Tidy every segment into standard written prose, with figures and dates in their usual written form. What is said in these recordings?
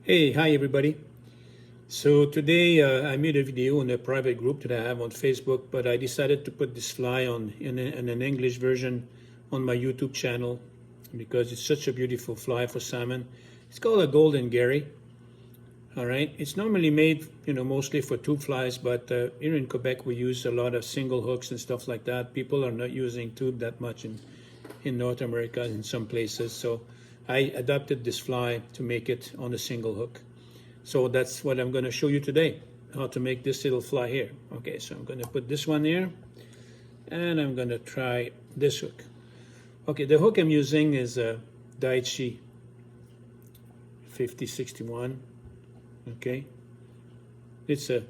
Hey, hi everybody. So today I made a video in a private group that I have on Facebook, but I decided to put this fly on in an English version on my YouTube channel because it's such a beautiful fly for salmon. It's called a golden Garry. All right, it's normally made, mostly for tube flies, but here in Quebec we use a lot of single hooks and stuff like that. People are not using tube that much in North America in some places, so I adapted this fly to make it on a single hook. So that's what I'm going to show you today, how to make this little fly here. Okay, so I'm going to put this one here, and I'm going to try this hook. Okay, the hook I'm using is a Daiichi 5061. Okay, it's a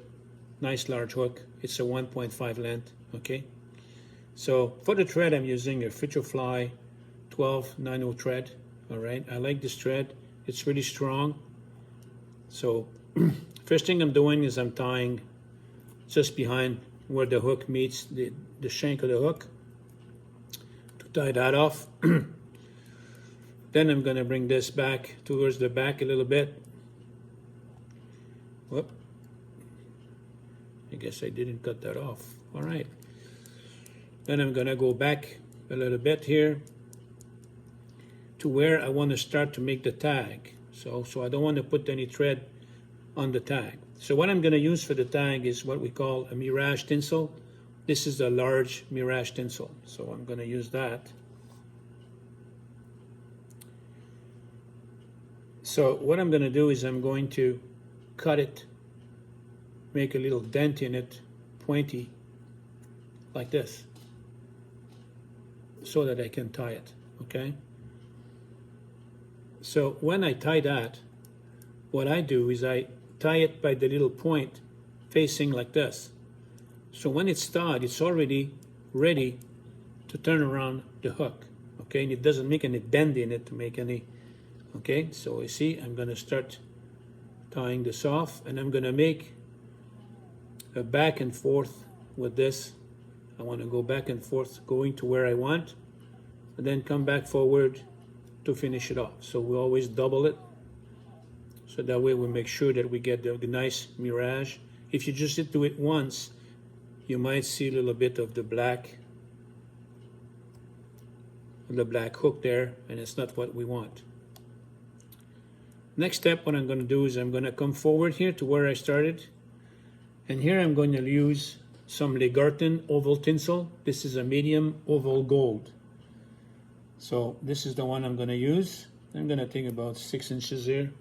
nice large hook. It's a 1.5 length. Okay, so for the thread I'm using a Fly 12 nano thread. All right, I like this thread. It's really strong. So first thing I'm doing is I'm tying just behind where the hook meets the shank of the hook to tie that off. Then I'm going to bring this back towards the back a little bit. Whoop. I guess I didn't cut that off. All right. Then I'm going to go back a little bit here to where I want to start to make the tag. So I don't want to put any thread on the tag. So what I'm going to use for the tag is what we call a mirage tinsel. This is a large mirage tinsel. So I'm going to use that. So what I'm going to do is I'm going to cut it, make a little dent in it, pointy, like this, so that I can tie it, okay? So when I tie that, what I do is I tie it by the little point facing like this. So when it's tied, it's already ready to turn around the hook, okay? And it doesn't make any bend in it to make any, okay? So you see, I'm gonna start tying this off, and I'm gonna make a back and forth with this. I wanna go back and forth, going to where I want, and then come back forward to finish it off. So we always double it. So that way we make sure that we get the nice mirage. If you just do it once, you might see a little bit of the black hook there, and it's not what we want. Next step, what I'm going to do is I'm going to come forward here to where I started, and here I'm going to use some Legarten oval tinsel. This is a medium oval gold. So this is the one I'm going to use. I'm going to take about 6 inches here.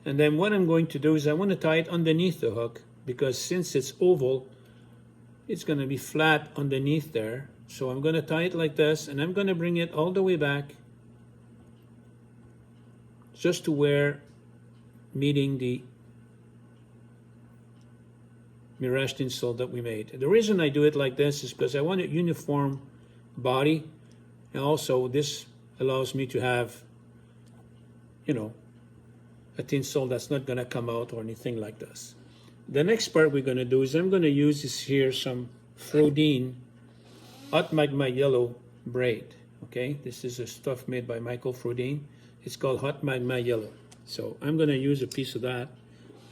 And then what I'm going to do is I want to tie it underneath the hook, because since it's oval, it's going to be flat underneath there. So I'm going to tie it like this, and I'm going to bring it all the way back just to where meeting the mirage tinsel that we made. The reason I do it like this is because I want a uniform body, and also this allows me to have, a tinsel that's not going to come out or anything like this. The next part we're going to do is I'm going to use this here, some Frodene Hot Magma Yellow braid. Okay, this is a stuff made by Michael Frodene. It's called Hot Magma Yellow. So I'm going to use a piece of that.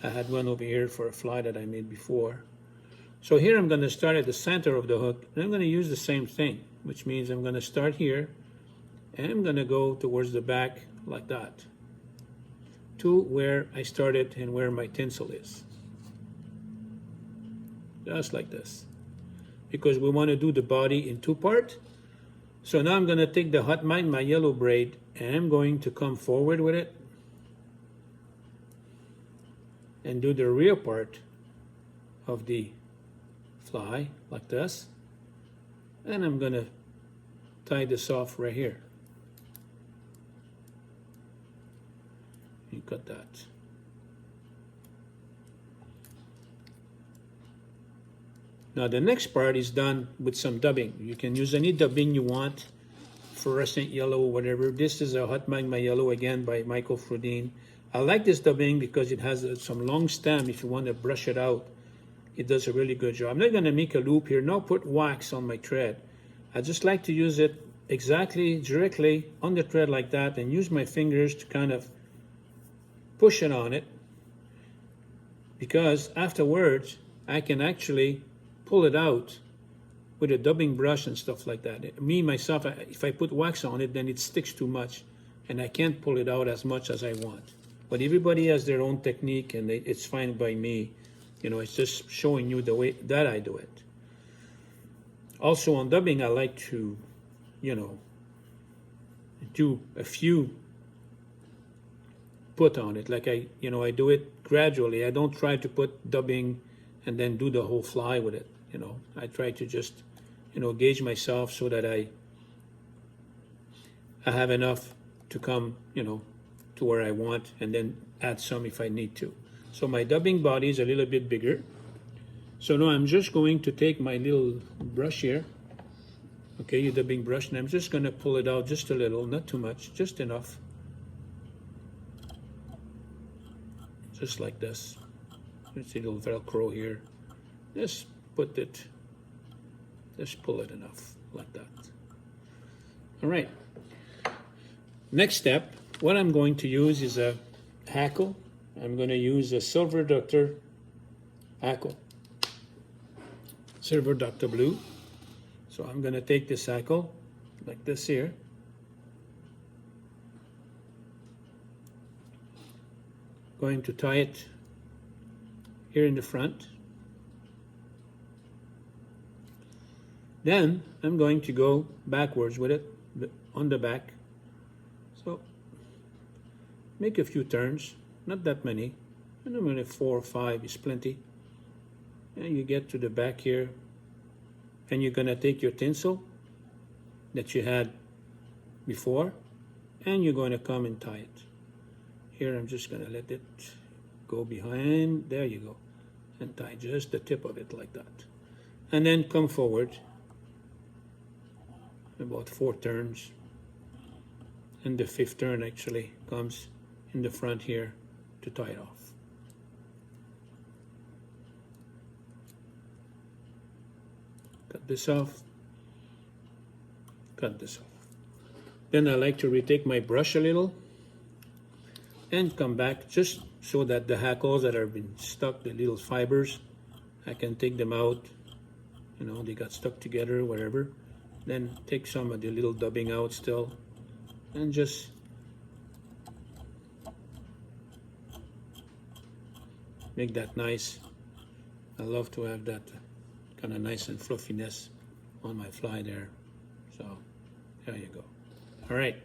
I had one over here for a fly that I made before. So here I'm going to start at the center of the hook, and I'm going to use the same thing, which means I'm going to start here, and I'm going to go towards the back like that, to where I started and where my tinsel is. Just like this. Because we want to do the body in two parts. So now I'm going to take the Hot Magma Yellow braid, and I'm going to come forward with it and do the rear part of the fly like this. And I'm going to tie this off right here. You cut that. Now the next part is done with some dubbing. You can use any dubbing you want, fluorescent yellow or whatever. This is a Hot Magma Yellow, again by Michael Frodene. I like this dubbing because it has some long stem. If you want to brush it out, it does a really good job. I'm not going to make a loop here, now put wax on my thread. I just like to use it exactly directly on the thread like that, and use my fingers to kind of push it on it, because afterwards I can actually pull it out with a dubbing brush and stuff like that. Me, myself, if I put wax on it, then it sticks too much and I can't pull it out as much as I want. But everybody has their own technique and it's fine by me. You know, it's just showing you the way that I do it. Also on dubbing, I like to, you know, do a few put on it. Like I do it gradually. I don't try to put dubbing and then do the whole fly with it. You know, I try to just, you know, gauge myself so that I have enough to come, you know, to where I want, and then add some if I need to. So my dubbing body is a little bit bigger. So now I'm just going to take my little brush here, okay, your dubbing brush, and I'm just going to pull it out just a little, not too much, just enough. Just like this. There's a little Velcro here. Just put it, just pull it enough, like that. All right. Next step, what I'm going to use is a Hackle. I'm going to use a Silver Doctor Hackle. Silver Doctor Blue. So I'm going to take this Hackle, like this here. Going to tie it here in the front. Then I'm going to go backwards with it on the back. So make a few turns, not that many. And I'm going to 4 or 5 is plenty. And you get to the back here, and you're going to take your tinsel that you had before, and you're going to come and tie it. Here I'm just going to let it go behind. There you go. And tie just the tip of it like that. And then come forward about 4 turns. And the 5th turn actually comes in the front here to tie it off. Cut this off. Cut this off. Then I like to retake my brush a little and come back just so that the hackles that have been stuck, the little fibers, I can take them out. You know, they got stuck together, whatever. Then take some of the little dubbing out still and just make that nice. I love to have that kind of nice and fluffiness on my fly there. So there you go. All right.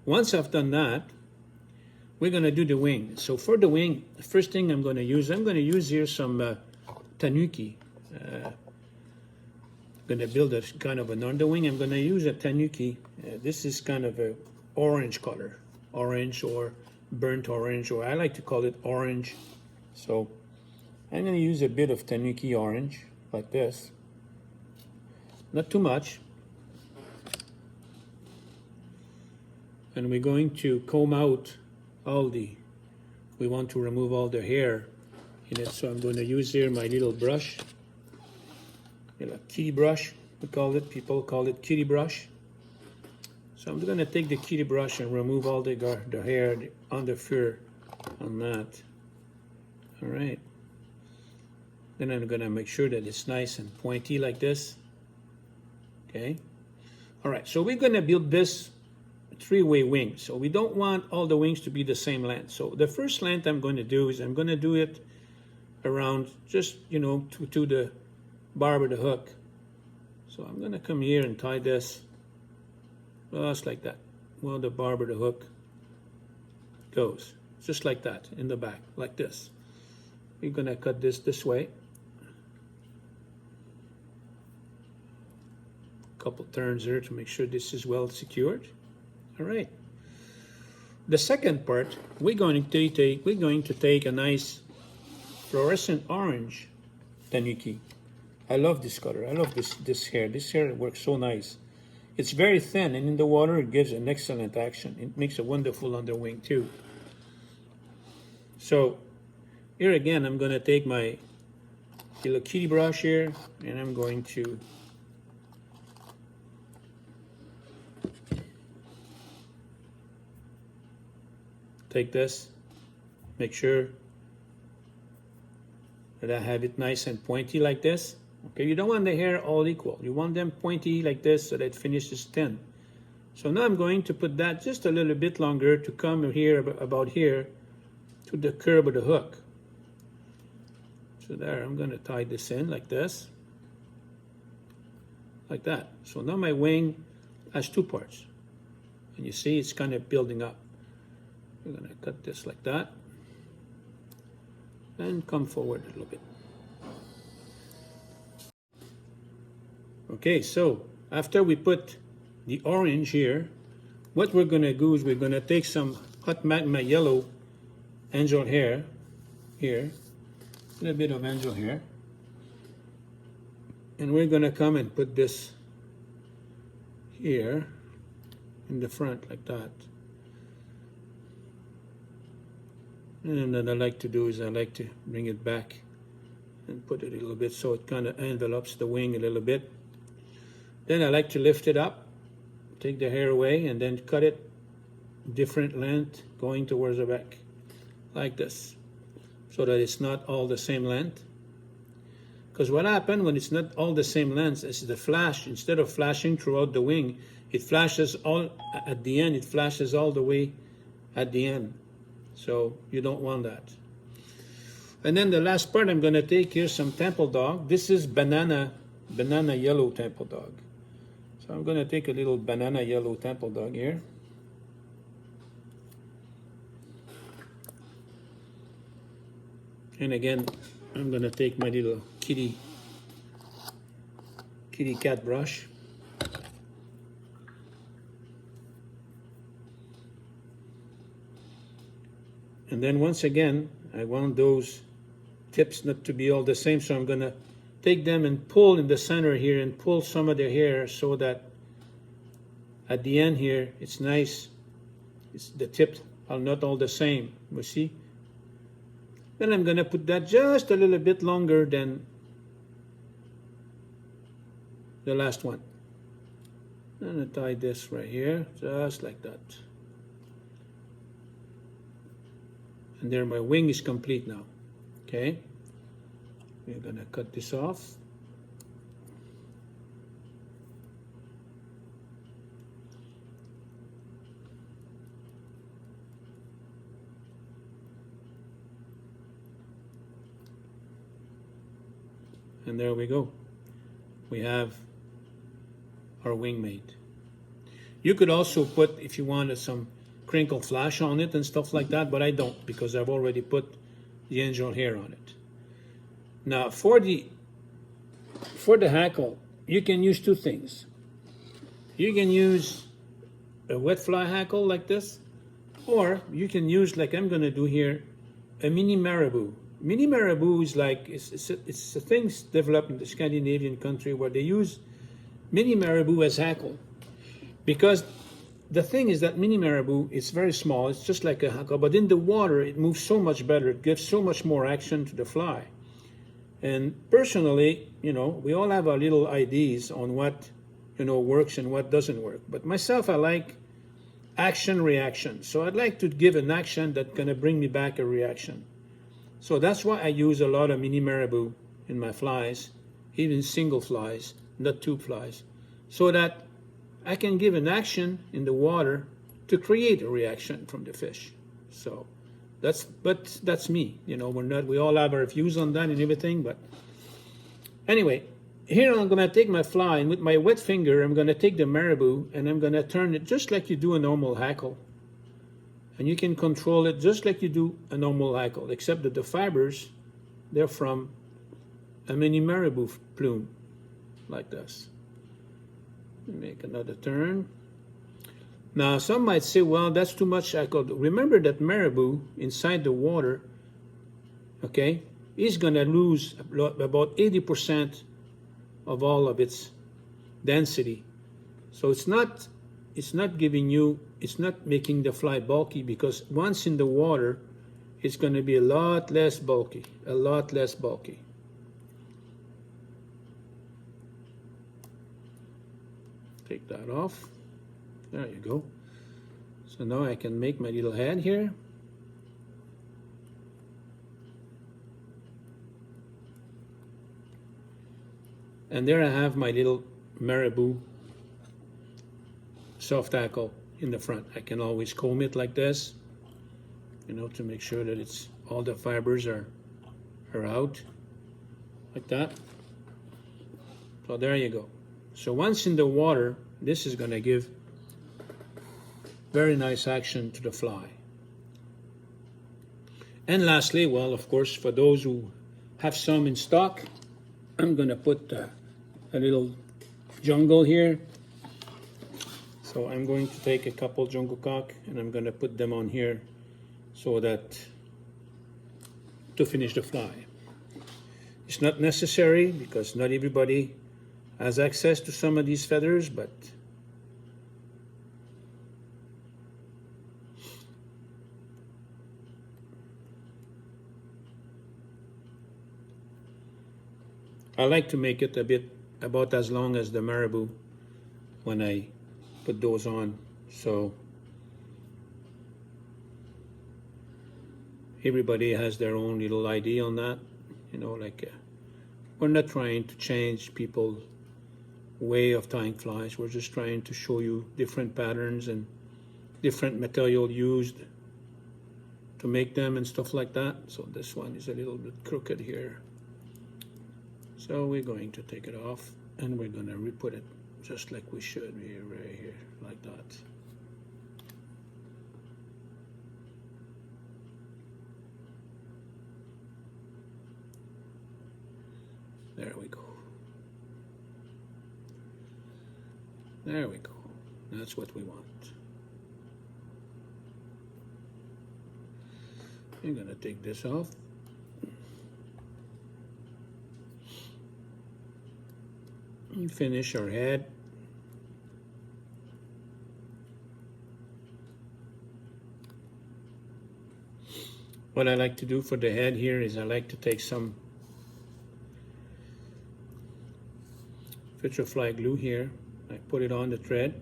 Once I've done that, we're going to do the wing. So for the wing, the first thing I'm going to use here some tanuki. I'm going to build a kind of an underwing. I'm going to use a tanuki. This is kind of a orange color, orange or burnt orange, or I like to call it orange. So I'm going to use a bit of tanuki orange like this. Not too much. And we're going to comb out we want to remove all the hair in it. So I'm going to use here my little brush, little kitty brush, we call it. People call it kitty brush. So I'm going to take the kitty brush and remove all the hair, the under fur on that. All right. Then I'm going to make sure that it's nice and pointy like this. Okay. All right. So we're going to build this 3-way wing. So we don't want all the wings to be the same length. So the first length I'm going to do is I'm going to do it around just, you know, to the barb of the hook. So I'm going to come here and tie this just like that. Well, the barb of the hook goes just like that in the back, like this. We're going to cut this way. Couple turns there to make sure this is well secured. All right. The second part, we're going to take a nice fluorescent orange tanuki. I love this color. I love this hair. This hair works so nice. It's very thin, and in the water it gives an excellent action. It makes a wonderful underwing too. So here again, I'm going to take my little kitty brush here, and I'm going to take this, make sure that I have it nice and pointy like this. Okay, you don't want the hair all equal. You want them pointy like this so that it finishes thin. So now I'm going to put that just a little bit longer to come here, about here, to the curve of the hook. So there, I'm going to tie this in like this. Like that. So now my wing has two parts. And you see it's kind of building up. We're going to cut this like that. And come forward a little bit. Okay, so after we put the orange here, what we're going to do is we're going to take some hot magma yellow angel hair here, a little bit of angel hair, and we're going to come and put this here in the front like that. And then I like to do is I like to bring it back and put it a little bit so it kind of envelopes the wing a little bit. Then I like to lift it up, take the hair away, and then cut it different length going towards the back, like this, so that it's not all the same length. Because what happens when it's not all the same length is the flash, instead of flashing throughout the wing, it flashes all at the end, it flashes all the way at the end. So you don't want that. And then the last part I'm going to take here some temple dog. This is banana yellow temple dog. So I'm going to take a little banana yellow temple dog here. And again, I'm going to take my little kitty cat brush. And then once again, I want those tips not to be all the same, so I'm going to take them and pull in the center here and pull some of the hair so that at the end here, it's nice. The tips are not all the same, you see? Then I'm going to put that just a little bit longer than the last one. And I tie this right here, just like that. And there my wing is complete now, okay? We're gonna cut this off. And there we go. We have our wing made. You could also put, if you wanted, some crinkle flash on it and stuff like that, but I don't because I've already put the angel hair on it. Now for the hackle, you can use two things. You can use a wet fly hackle like this, or you can use, like I'm going to do here, a mini marabou. Mini marabou is like, it's a thing developed in the Scandinavian country where they use mini marabou as hackle. Because the thing is that mini marabou is very small, it's just like a hackle, but in the water it moves so much better, it gives so much more action to the fly. And personally, you know, we all have our little ideas on what, you know, works and what doesn't work. But myself, I like action reaction. So I'd like to give an action that's gonna bring me back a reaction. So that's why I use a lot of mini marabou in my flies, even single flies, not tube flies, so that I can give an action in the water to create a reaction from the fish. So that's me. You know, we all have our views on that and everything, but anyway, here I'm gonna take my fly and with my wet finger, I'm gonna take the marabou and I'm gonna turn it just like you do a normal hackle. And you can control it just like you do a normal hackle, except that the fibers, they're from a mini marabou plume, like this. Make another turn. Now some might say, well, that's too much hackle. Remember that marabou inside the water, okay, is gonna lose about 80% of all of its density. So it's not making the fly bulky, because once in the water, it's gonna be a lot less bulky. Take that off. There you go. So now I can make my little head here. And there I have my little marabou soft hackle in the front. I can always comb it like this, you know, to make sure that it's all the fibers are out like that. So there you go. So once in the water, this is going to give very nice action to the fly. And lastly, well, of course, for those who have some in stock, I'm going to put a little jungle here. So I'm going to take a couple jungle cock and I'm going to put them on here so that to finish the fly. It's not necessary because not everybody has access to some of these feathers, but I like to make it a bit about as long as the marabou when I put those on, so everybody has their own little idea on that, you know, like we're not trying to change people's way of tying flies. We're just trying to show you different patterns and different material used to make them and stuff like that. So this one is a little bit crooked here, so we're going to take it off and we're going to re-put it just like we should be right here, like that. There we go. There we go. That's what we want. I'm gonna take this off. And finish our head. What I like to do for the head here is I like to take some Fly glue here. I put it on the thread.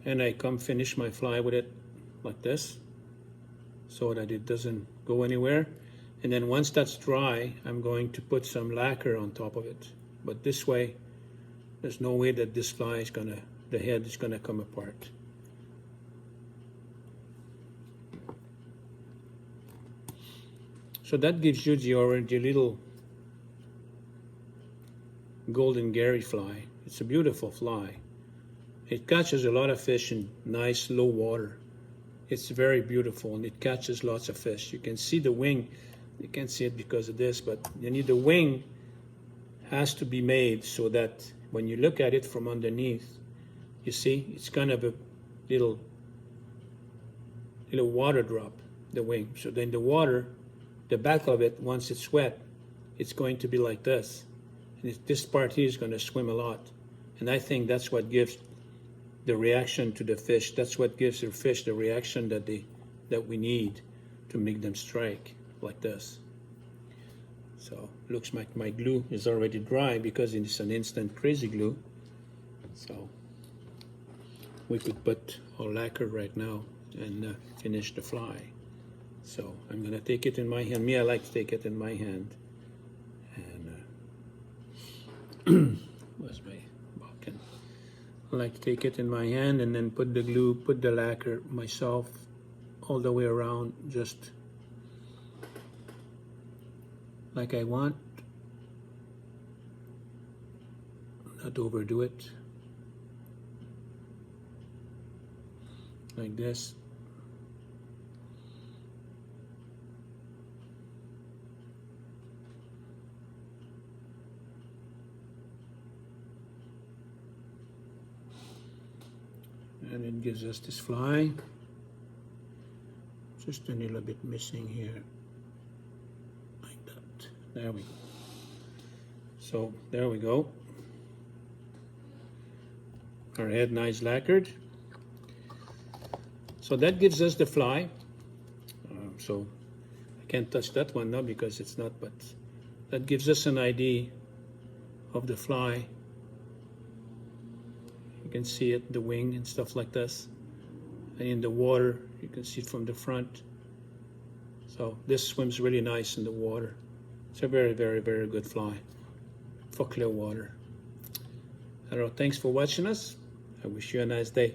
And I come finish my fly with it like this so that it doesn't go anywhere. And then once that's dry, I'm going to put some lacquer on top of it. But this way, there's no way that this fly is gonna, the head is gonna come apart. So that gives you the little golden Garry fly. It's a beautiful fly. It catches a lot of fish in nice low water. It's very beautiful and it catches lots of fish. You can see the wing. You can't see it because of this, but you need the wing has to be made so that when you look at it from underneath, you see it's kind of a little water drop, the wing. So then the water, the back of it, once it's wet, it's going to be like this. And this part here is going to swim a lot. And I think that's what gives the reaction to the fish. That's what gives the fish the reaction that we need to make them strike like this. So looks like my glue is already dry because it's an instant crazy glue. So we could put our lacquer right now and finish the fly. So I'm gonna take it in my hand. Me, I like to take it in my hand. And where's my bucket? I like to take it in my hand and then put the glue, put the lacquer myself all the way around, just like I want. Not overdo it. Like this. And it gives us this fly. Just a little bit missing here. Like that. There we go. So there we go. Our head nice lacquered. So that gives us the fly. So I can't touch that one now because it's not, but that gives us an idea of the fly. You can see it, the wing and stuff like this. And in the water, you can see it from the front. So this swims really nice in the water. It's a very, very, very good fly for clear water. I don't know. Thanks for watching us. I wish you a nice day.